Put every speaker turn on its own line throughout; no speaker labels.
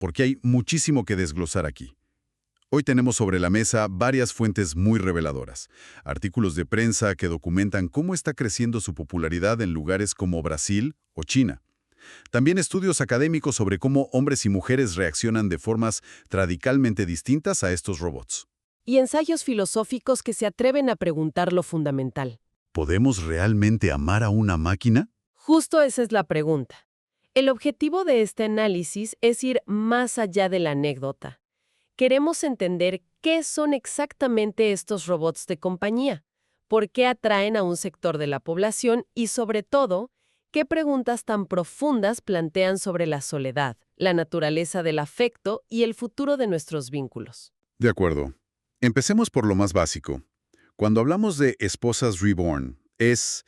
porque hay muchísimo que desglosar aquí. Hoy tenemos sobre la mesa varias fuentes muy reveladoras, artículos de prensa que documentan cómo está creciendo su popularidad en lugares como Brasil o China. También estudios académicos sobre cómo hombres y mujeres reaccionan de formas radicalmente distintas a estos robots.
Y ensayos filosóficos que se atreven a preguntar lo fundamental.
¿Podemos realmente amar a una máquina?
Justo esa es la pregunta. El objetivo de este análisis es ir más allá de la anécdota. Queremos entender qué son exactamente estos robots de compañía, por qué atraen a un sector de la población y, sobre todo, qué preguntas tan profundas plantean sobre la soledad, la naturaleza del afecto y el futuro de nuestros vínculos.
De acuerdo. Empecemos por lo más básico. Cuando hablamos de esposas reborn, es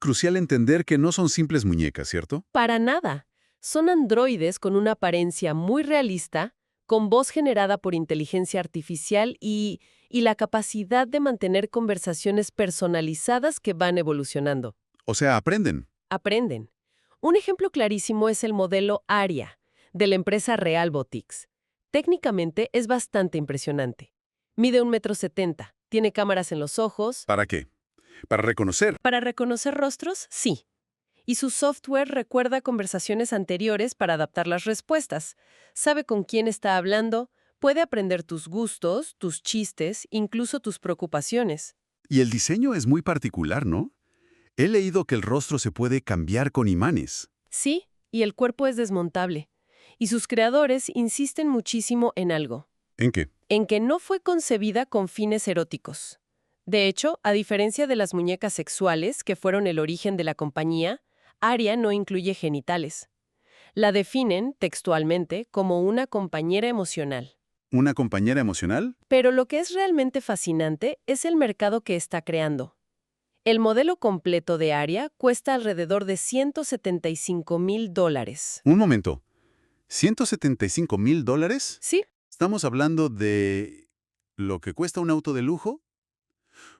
crucial entender que no son simples muñecas, ¿cierto?
Para nada. Son androides con una apariencia muy realista, con voz generada por inteligencia artificial y la capacidad de mantener conversaciones personalizadas que van evolucionando.
O sea, aprenden.
Aprenden. Un ejemplo clarísimo es el modelo Aria, de la empresa Realbotix. Técnicamente es bastante impresionante. Mide 1,70 m, tiene cámaras en los ojos.
¿Para qué? Para reconocer.
¿Para reconocer rostros? Sí. Y su software recuerda conversaciones anteriores para adaptar las respuestas. Sabe con quién está hablando, puede aprender tus gustos, tus chistes, incluso tus preocupaciones.
Y el diseño es muy particular, ¿no? He leído que el rostro se puede cambiar con imanes.
Sí, y el cuerpo es desmontable. Y sus creadores insisten muchísimo en algo.
¿En qué?
En que no fue concebida con fines eróticos. De hecho, a diferencia de las muñecas sexuales, que fueron el origen de la compañía, Aria no incluye genitales. La definen, textualmente, como una compañera emocional.
¿Una compañera emocional?
Pero lo que es realmente fascinante es el mercado que está creando. El modelo completo de Aria cuesta alrededor de $175,000.
Un momento. ¿$175,000?
¿Sí?
¿Estamos hablando de lo que cuesta un auto de lujo?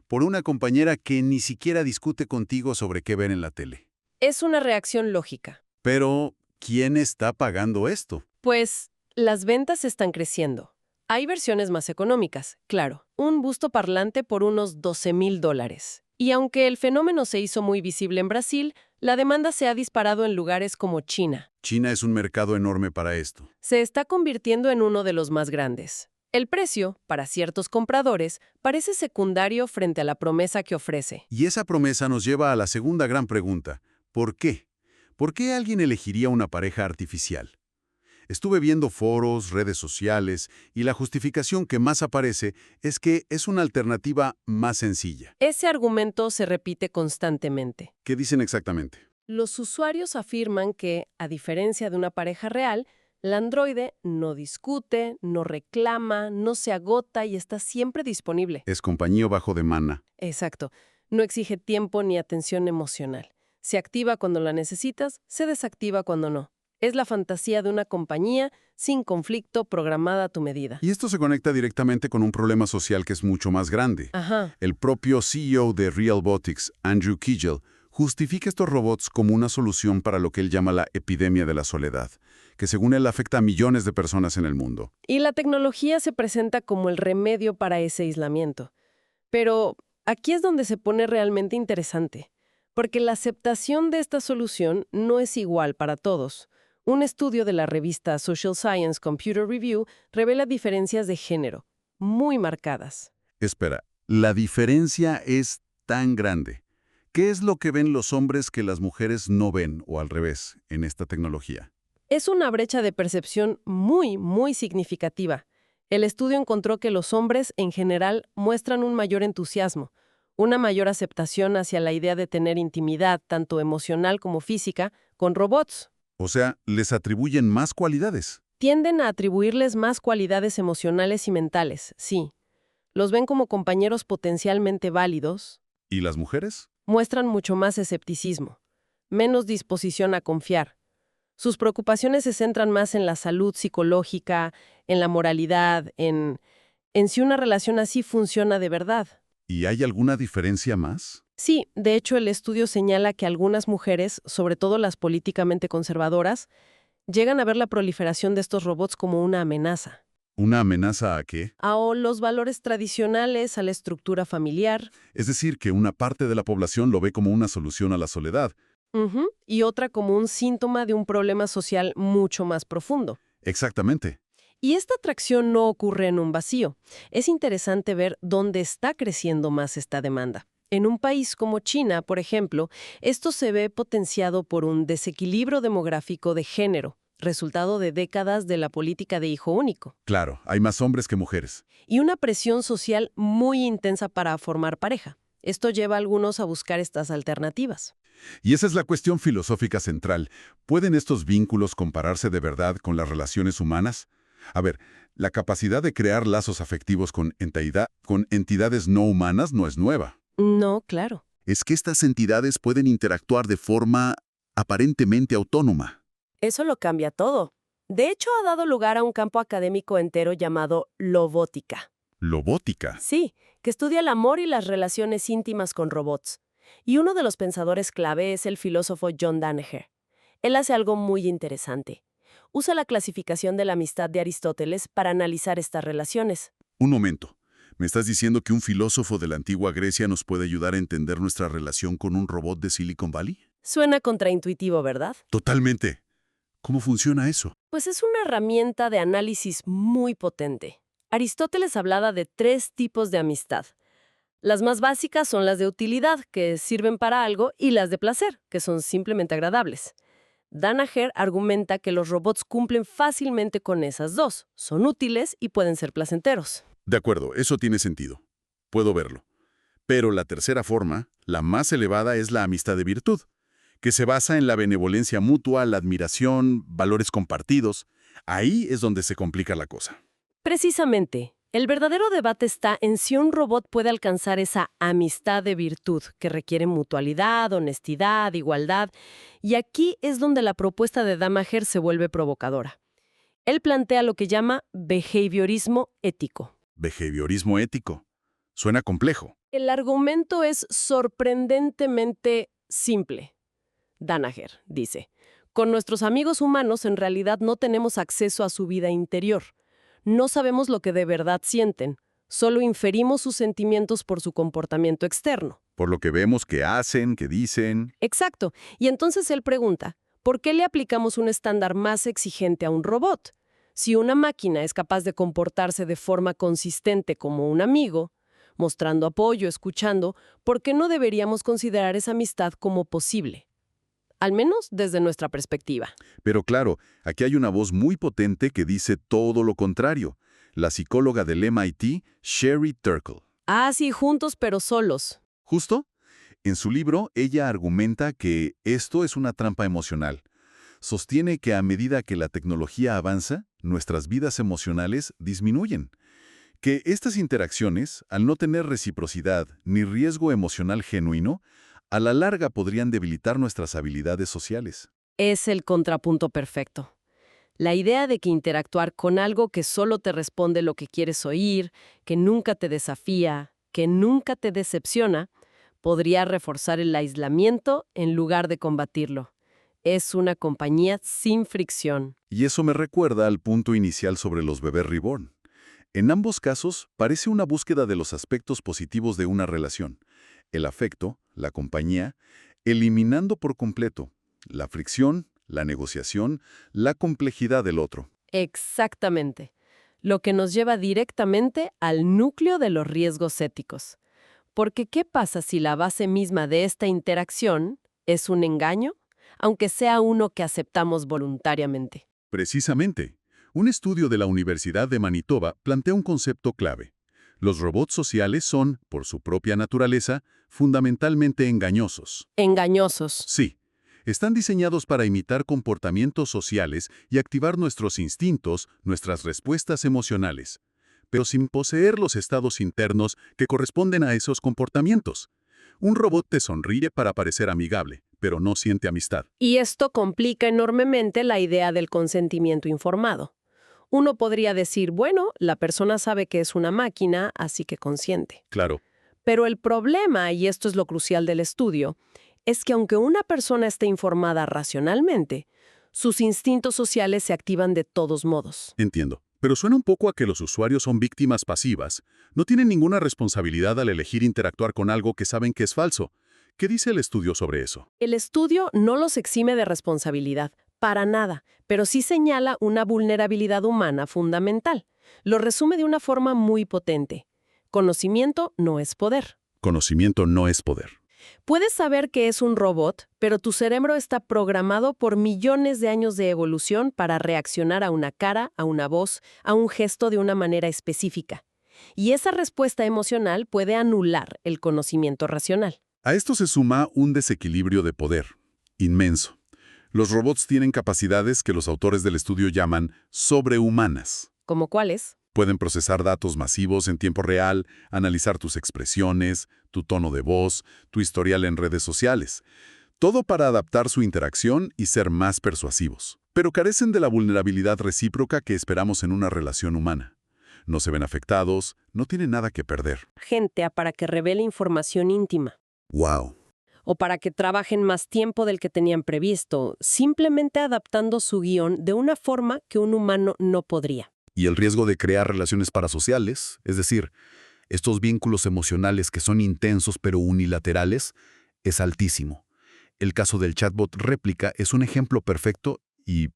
Por una compañera que ni siquiera discute contigo sobre qué ver en la tele.
Es una reacción lógica.
Pero, ¿quién está pagando esto?
Pues, las ventas están creciendo. Hay versiones más económicas, claro. Un busto parlante por unos $12,000. Y aunque el fenómeno se hizo muy visible en Brasil, la demanda se ha disparado en lugares como China.
China es un mercado enorme para esto.
Se está convirtiendo en uno de los más grandes. El precio, para ciertos compradores, parece secundario frente a la promesa que ofrece.
Y esa promesa nos lleva a la segunda gran pregunta. ¿Por qué? ¿Por qué alguien elegiría una pareja artificial? Estuve viendo foros, redes sociales, y la justificación que más aparece es que es una alternativa más sencilla.
Ese argumento se repite constantemente.
¿Qué dicen exactamente?
Los usuarios afirman que, a diferencia de una pareja real, el androide no discute, no reclama, no se agota y está siempre disponible.
Es compañía bajo demanda.
Exacto. No exige tiempo ni atención emocional. Se activa cuando la necesitas, se desactiva cuando no. Es la fantasía de una compañía sin conflicto programada a tu medida.
Y esto se conecta directamente con un problema social que es mucho más grande.
Ajá.
El propio CEO de Realbotix, Andrew Kigel, justifica estos robots como una solución para lo que él llama la epidemia de la soledad, que según él afecta a millones de personas en el mundo.
Y la tecnología se presenta como el remedio para ese aislamiento. Pero aquí es donde se pone realmente interesante, porque la aceptación de esta solución no es igual para todos. Un estudio de la revista Social Science Computer Review revela diferencias de género, muy marcadas.
Espera, la diferencia es tan grande. ¿Qué es lo que ven los hombres que las mujeres no ven, o al revés, en esta tecnología?
Es una brecha de percepción muy, muy significativa. El estudio encontró que los hombres, en general, muestran un mayor entusiasmo, una mayor aceptación hacia la idea de tener intimidad, tanto emocional como física, con robots.
O sea, les atribuyen más cualidades.
Tienden a atribuirles más cualidades emocionales y mentales, sí. Los ven como compañeros potencialmente válidos.
¿Y las mujeres?
Muestran mucho más escepticismo, menos disposición a confiar. Sus preocupaciones se centran más en la salud psicológica, en la moralidad, en si una relación así funciona de verdad.
¿Y hay alguna diferencia más?
Sí, de hecho el estudio señala que algunas mujeres, sobre todo las políticamente conservadoras, Llegan a ver la proliferación de estos robots como una amenaza.
¿Una amenaza a qué?
A los valores tradicionales, a la estructura familiar.
Es decir, que una parte de la población lo ve como una solución a la soledad.
Y otra como un síntoma de un problema social mucho más profundo.
Exactamente.
Y esta atracción no ocurre en un vacío. Es interesante ver dónde está creciendo más esta demanda. En un país como China, por ejemplo, esto se ve potenciado por un desequilibrio demográfico de género, resultado de décadas de la política de hijo único,
Claro, hay más hombres que mujeres.
y una presión social muy intensa para formar pareja. Esto lleva a algunos a buscar estas alternativas.
Y esa es la cuestión filosófica central. ¿Pueden estos vínculos compararse de verdad con las relaciones humanas? A ver, la capacidad de crear lazos afectivos con entidades no humanas no es nueva.
No, claro.
Es que estas entidades pueden interactuar de forma aparentemente autónoma.
Eso lo cambia todo. De hecho, ha dado lugar a un campo académico entero llamado lobótica.
Lobótica.
Sí, que estudia el amor y las relaciones íntimas con robots. Y uno de los pensadores clave es el filósofo John Danaher. Él hace algo muy interesante. Usa la clasificación de la amistad de Aristóteles para analizar estas relaciones.
Un momento. ¿Me estás diciendo que un filósofo de la antigua Grecia nos puede ayudar a entender nuestra relación con un robot de Silicon Valley?
Suena contraintuitivo, ¿verdad?
Totalmente. ¿Cómo funciona eso?
Pues es una herramienta de análisis muy potente. Aristóteles hablaba de 3 tipos de amistad. Las más básicas son las de utilidad, que sirven para algo, y las de placer, que son simplemente agradables. Danaher argumenta que los robots cumplen fácilmente con esas dos. Son útiles y pueden ser placenteros.
De acuerdo, eso tiene sentido. Puedo verlo. Pero la tercera forma, la más elevada, es la amistad de virtud, que se basa en la benevolencia mutua, la admiración, valores compartidos. Ahí es donde se complica la cosa.
Precisamente, el verdadero debate está en si un robot puede alcanzar esa amistad de virtud que requiere mutualidad, honestidad, igualdad, y aquí es donde la propuesta de Danaher se vuelve provocadora. Él plantea lo que llama behaviorismo ético.
Behaviorismo ético. Suena complejo.
El argumento es sorprendentemente simple. Danaher dice, con nuestros amigos humanos en realidad no tenemos acceso a su vida interior. No sabemos lo que de verdad sienten, solo inferimos sus sentimientos por su comportamiento externo.
Por lo que vemos que hacen, que dicen.
Exacto. Y entonces él pregunta, ¿por qué le aplicamos un estándar más exigente a un robot? Si una máquina es capaz de comportarse de forma consistente como un amigo, mostrando apoyo, escuchando, ¿por qué no deberíamos considerar esa amistad como posible? Al menos desde nuestra perspectiva.
Pero claro, aquí hay una voz muy potente que dice todo lo contrario. La psicóloga del MIT, Sherry Turkle.
Ah, sí, juntos pero solos.
Justo, en su libro, ella argumenta que esto es una trampa emocional. Sostiene que a medida que la tecnología avanza, nuestras vidas emocionales disminuyen. Que estas interacciones, al no tener reciprocidad ni riesgo emocional genuino, a la larga podrían debilitar nuestras habilidades sociales.
Es el contrapunto perfecto. La idea de que interactuar con algo que solo te responde lo que quieres oír, que nunca te desafía, que nunca te decepciona, podría reforzar el aislamiento en lugar de combatirlo. Es una compañía sin fricción.
Y eso me recuerda al punto inicial sobre los bebés reborn. En ambos casos, parece una búsqueda de los aspectos positivos de una relación. El afecto, la compañía, eliminando por completo la fricción, la negociación, la complejidad del otro.
Exactamente. Lo que nos lleva directamente al núcleo de los riesgos éticos. Porque ¿qué pasa si la base misma de esta interacción es un engaño, aunque sea uno que aceptamos voluntariamente?
Precisamente, un estudio de la Universidad de Manitoba plantea un concepto clave. Los robots sociales son, por su propia naturaleza, fundamentalmente engañosos.
Engañosos.
Sí, están diseñados para imitar comportamientos sociales y activar nuestros instintos, nuestras respuestas emocionales, pero sin poseer los estados internos que corresponden a esos comportamientos. Un robot te sonríe para parecer amigable, pero no siente amistad.
Y esto complica enormemente la idea del consentimiento informado. Uno podría decir, bueno, la persona sabe que es una máquina, así que consiente.
Claro,
Pero el problema, y esto es lo crucial del estudio, es que aunque una persona esté informada racionalmente, Sus instintos sociales se activan de todos modos.
Entiendo. Pero suena un poco a que los usuarios son víctimas pasivas. No tienen ninguna responsabilidad al elegir interactuar con algo que saben que es falso. ¿Qué dice el estudio sobre eso?
El estudio no los exime de responsabilidad, para nada, pero sí señala una vulnerabilidad humana fundamental. Lo resume de una forma muy potente. Conocimiento no es poder.
Conocimiento no es poder.
Puedes saber que es un robot, pero tu cerebro está programado por millones de años de evolución para reaccionar a una cara, a una voz, a un gesto de una manera específica. Y esa respuesta emocional puede anular el conocimiento racional.
A esto se suma un desequilibrio de poder inmenso. Los robots tienen capacidades que los autores del estudio llaman sobrehumanas.
¿Cómo cuáles?
Pueden procesar datos masivos en tiempo real, analizar tus expresiones, tu tono de voz, tu historial en redes sociales. Todo para adaptar su interacción y ser más persuasivos. Pero carecen de la vulnerabilidad recíproca que esperamos en una relación humana. No se ven afectados, no tienen nada que perder.
Gente para que revele información íntima.
¡Wow!
O para que trabajen más tiempo del que tenían previsto, simplemente adaptando su guión de una forma que un humano no podría.
Y el riesgo de crear relaciones parasociales, es decir, estos vínculos emocionales que son intensos pero unilaterales, es altísimo. El caso del chatbot réplica es un ejemplo perfecto y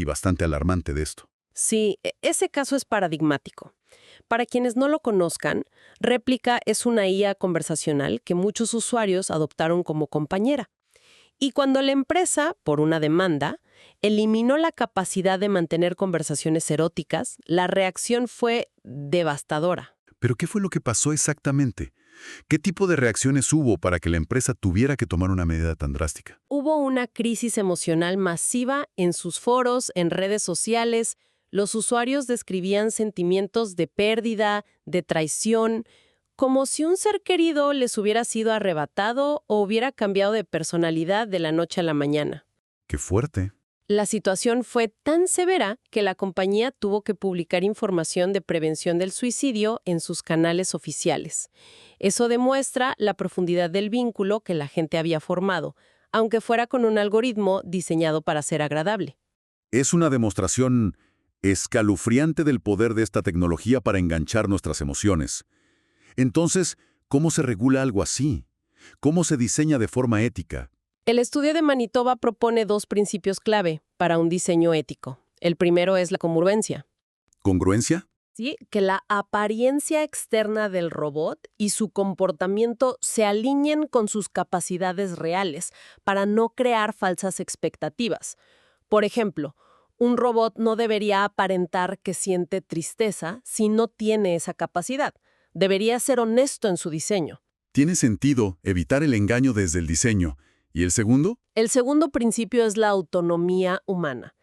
bastante alarmante de esto.
Sí, ese caso es paradigmático. Para quienes no lo conozcan, Réplica es una IA conversacional que muchos usuarios adoptaron como compañera. Y cuando la empresa, por una demanda, eliminó la capacidad de mantener conversaciones eróticas, la reacción fue devastadora.
¿Pero qué fue lo que pasó exactamente? ¿Qué tipo de reacciones hubo para que la empresa tuviera que tomar una medida tan drástica?
Hubo una crisis emocional masiva en sus foros, en redes sociales. Los usuarios describían sentimientos de pérdida, de traición, como si un ser querido les hubiera sido arrebatado o hubiera cambiado de personalidad de la noche a la mañana.
¡Qué fuerte!
La situación fue tan severa que la compañía tuvo que publicar información de prevención del suicidio en sus canales oficiales. Eso demuestra la profundidad del vínculo que la gente había formado, aunque fuera con un algoritmo diseñado para ser agradable.
Es una demostración escalofriante del poder de esta tecnología para enganchar nuestras emociones. Entonces, ¿cómo se regula algo así? ¿Cómo se diseña de forma ética?
El estudio de Manitoba propone 2 principios clave para un diseño ético. El primero es la congruencia.
¿Congruencia?
Sí, que la apariencia externa del robot y su comportamiento se alineen con sus capacidades reales para no crear falsas expectativas. Por ejemplo, un robot no debería aparentar que siente tristeza si no tiene esa capacidad. Debería ser honesto en su diseño.
Tiene sentido evitar el engaño desde el diseño. ¿Y el segundo?
El segundo principio es la autonomía humana.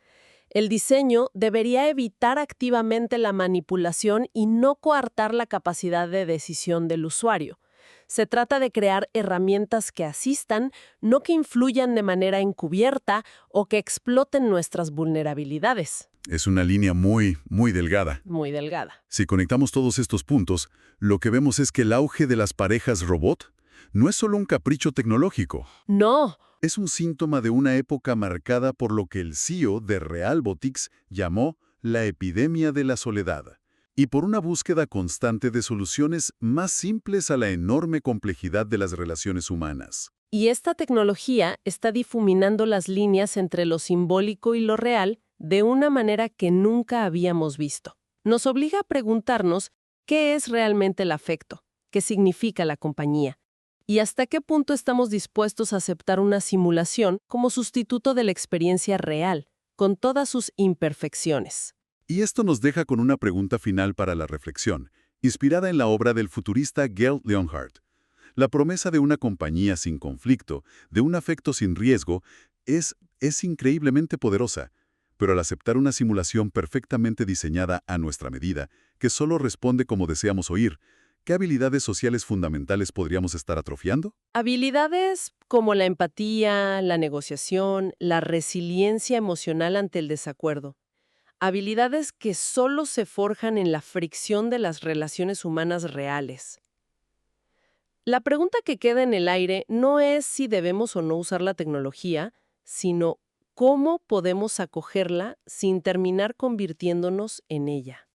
El diseño debería evitar activamente la manipulación y no coartar la capacidad de decisión del usuario. Se trata de crear herramientas que asistan, no que influyan de manera encubierta o que exploten nuestras vulnerabilidades.
Es una línea muy delgada.
Muy delgada.
Si conectamos todos estos puntos, lo que vemos es que el auge de las parejas robot no es solo un capricho tecnológico.
No.
Es un síntoma de una época marcada por lo que el CEO de Realbotix llamó la epidemia de la soledad, y por una búsqueda constante de soluciones más simples a la enorme complejidad de las relaciones humanas.
Y esta tecnología está difuminando las líneas entre lo simbólico y lo real de una manera que nunca habíamos visto. Nos obliga a preguntarnos qué es realmente el afecto, qué significa la compañía, y hasta qué punto estamos dispuestos a aceptar una simulación como sustituto de la experiencia real, con todas sus imperfecciones.
Y esto nos deja con una pregunta final para la reflexión, inspirada en la obra del futurista Gerd Leonhardt. La promesa de una compañía sin conflicto, de un afecto sin riesgo, es increíblemente poderosa. Pero al aceptar una simulación perfectamente diseñada a nuestra medida, que solo responde como deseamos oír, ¿qué habilidades sociales fundamentales podríamos estar atrofiando?
Habilidades como la empatía, la negociación, la resiliencia emocional ante el desacuerdo. Habilidades que solo se forjan en la fricción de las relaciones humanas reales. La pregunta que queda en el aire no es si debemos o no usar la tecnología, sino ¿cómo podemos acogerla sin terminar convirtiéndonos en ella?